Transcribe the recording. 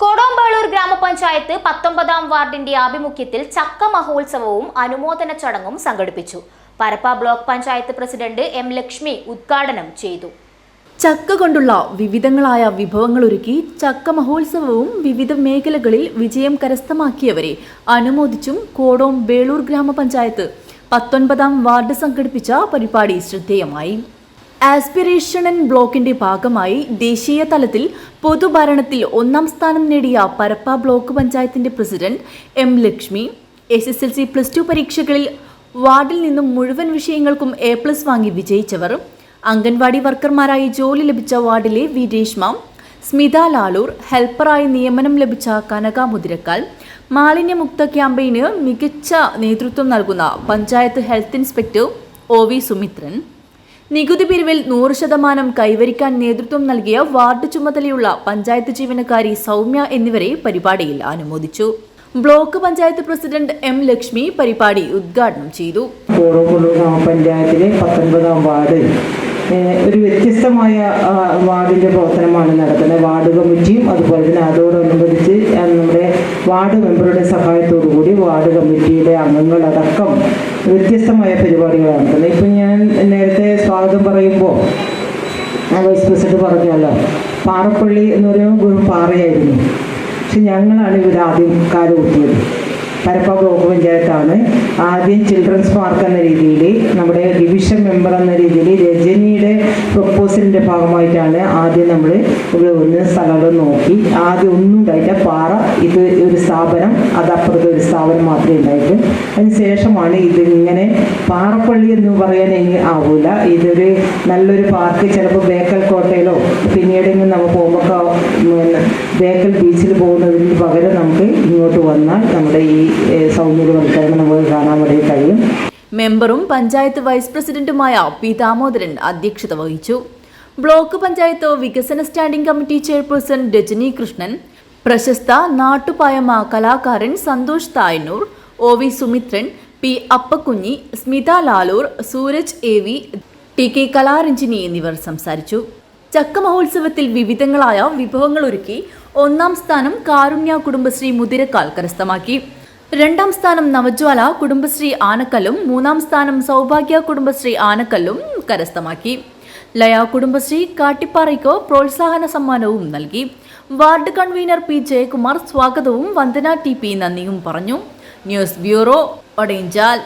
കൊടുമ്പേളൂർ ഗ്രാമപഞ്ചായത്ത് 19ാം വാർഡിന്റെ ആഭിമുഖ്യത്തിൽ ചക്ക മഹോത്സവവും അനുമോദന ചടങ്ങും സംഘടിപ്പിച്ചു. Parappa block panchayat president M Lakshmi ഉദ്ഘാടനം ചെയ്തു. ചക്ക കൊണ്ടുള്ള വിവിധങ്ങളായ വിഭവങ്ങൾ ഒരുക്കി ചക്ക മഹോത്സവവും വിവിധ മേഖലകളിൽ വിജയം കരസ്ഥമാക്കിയവരെ അനുമോദിച്ചും കൊടുമ്പേളൂർ ഗ്രാമപഞ്ചായത്ത് 19ാം വാർഡ് സംഘടിപ്പിച്ച പരിപാടി ശ്രദ്ധേയമായി. ആസ്പിരേഷൻ ബ്ലോക്കിന്റെ ഭാഗമായി ദേശീയ തലത്തിൽ പൊതുഭരണത്തിൽ 1ാം സ്ഥാനം നേടിയ പരപ്പ ബ്ലോക്ക് പഞ്ചായത്തിന്റെ പ്രസിഡന്റ് എം ലക്ഷ്മി, SSLC +2 പരീക്ഷകളിൽ വാർഡിൽ നിന്നും മുഴുവൻ വിഷയങ്ങൾക്കും A+ വാങ്ങി വിജയിച്ചവർ, അംഗൻവാടി വർക്കർമാരായി ജോലി ലഭിച്ച വാർഡിലെ വി രേഷ്മ, സ്മിത ലാലൂർ, ഹെൽപ്പറായി നിയമനം ലഭിച്ച കനക മുതിരക്കാൽ, മാലിന്യമുക്ത ക്യാമ്പയിന് മികച്ച നേതൃത്വം നൽകുന്ന panchayat health inspector OV Sumithran, നികുതി പിരിവിൽ 100% കൈവരിക്കാൻ നേതൃത്വം നൽകിയ വാർഡ് ചുമതലയുള്ള പഞ്ചായത്ത് ജീവനക്കാരി സൗമ്യ എന്നിവരെ പരിപാടിയിൽ അനുമോദിച്ചു. Block panchayat president M Lakshmi പരിപാടി ഉദ്ഘാടനം ചെയ്തു. കൊടുമ്പേളൂർ ഗ്രാമപഞ്ചായത്തിലെ 19ാം വാർഡ് ഒരു വ്യത്യസ്തമായ വാർഡിൻ്റെ പ്രവർത്തനമാണ് നടക്കുന്നത്. വാർഡ് കമ്മിറ്റിയും അതുപോലെ തന്നെ അതോടനുബന്ധിച്ച് നമ്മുടെ വാർഡ് മെമ്പറുടെ സഹായത്തോടുകൂടി വാർഡ് കമ്മിറ്റിയുടെ അംഗങ്ങളടക്കം വ്യത്യസ്തമായ പരിപാടികളാണ് നടത്തുന്നത്. ഇപ്പം ഞാൻ നേരത്തെ സ്വാഗതം പറയുമ്പോൾ വൈസ് പ്രസിഡന്റ് പറഞ്ഞല്ലോ, പാറപ്പള്ളി എന്ന് പറയുമ്പോൾ ഒരു പാറയായിരുന്നു. പക്ഷെ ഞങ്ങളാണ് ഇവരാദ്യം കാലുകുത്തിയത്. പരപ്പ ബ്ലോക്ക് പഞ്ചായത്താണ് ആദ്യം ചിൽഡ്രൻസ് പാർക്ക് എന്ന രീതിയിൽ, നമ്മുടെ ഡിവിഷൻ മെമ്പർ എന്ന രീതിയിൽ രജനിയുടെ പ്രൊപ്പോസലിൻ്റെ ഭാഗമായിട്ടാണ് ആദ്യം നമ്മൾ ഇവിടെ ഒന്ന് സ്ഥലങ്ങൾ നോക്കി. ആദ്യം ഒന്നും ഉണ്ടായില്ല, പാറ ഇത് ഒരു സ്ഥാപനം, അതപ്പുറത്ത് ഒരു സ്ഥാപനം മാത്രമേ ഉണ്ടായിട്ട്. അതിനുശേഷമാണ് ഇതിങ്ങനെ പാറപ്പള്ളി എന്ന് പറയാൻ ആവില്ല, ഇതൊരു നല്ലൊരു പാർക്ക്. ചിലപ്പോൾ ബേക്കൽ കോട്ടയിലോ പിന്നീടെങ്കിലും നമുക്ക് പോകുമ്പോൾ ബേക്കൽ ബീച്ചിൽ പോകുന്നതിന് പകരം നമുക്ക് ഇങ്ങോട്ട് വന്നാൽ നമ്മുടെ ഈ സൗന്ദര്യവൽക്കരണം നമുക്ക് കാണാൻ വേണ്ടി കഴിയും. മെമ്പറും പഞ്ചായത്ത് വൈസ് പ്രസിഡന്റുമായ പി ദാമോദരൻ അധ്യക്ഷത വഹിച്ചു. ബ്ലോക്ക് പഞ്ചായത്ത് വികസന standing committee chairperson Rajani Krishnan, പ്രശസ്ത നാട്ടുപായമ കലാകാരൻ Santhosh Thayannur, OV Sumithran, P Appakunhi, Smitha Lalur, Sooraj AV, TK Kalaranjini എന്നിവർ സംസാരിച്ചു. ചക്ക മഹോത്സവത്തിൽ വിവിധങ്ങളായ വിഭവങ്ങൾ ഒരുക്കി 1ാം സ്ഥാനം കാരുണ്യ കുടുംബശ്രീ മുതിരക്കാൽ കരസ്ഥമാക്കി. 2ാം സ്ഥാനം നവജ്വാല കുടുംബശ്രീ ആനക്കല്ലും 3ാം സ്ഥാനം സൗഭാഗ്യ കുടുംബശ്രീ ആനക്കല്ലും കരസ്ഥമാക്കി. ലയ കുടുംബശ്രീ കാട്ടിപ്പാറയ്ക്ക് പ്രോത്സാഹന സമ്മാനവും നൽകി. വാർഡ് കൺവീനർ P ജയകുമാർ സ്വാഗതവും വന്ദന TP നന്ദിയും പറഞ്ഞു. News bureau, Odayanchal.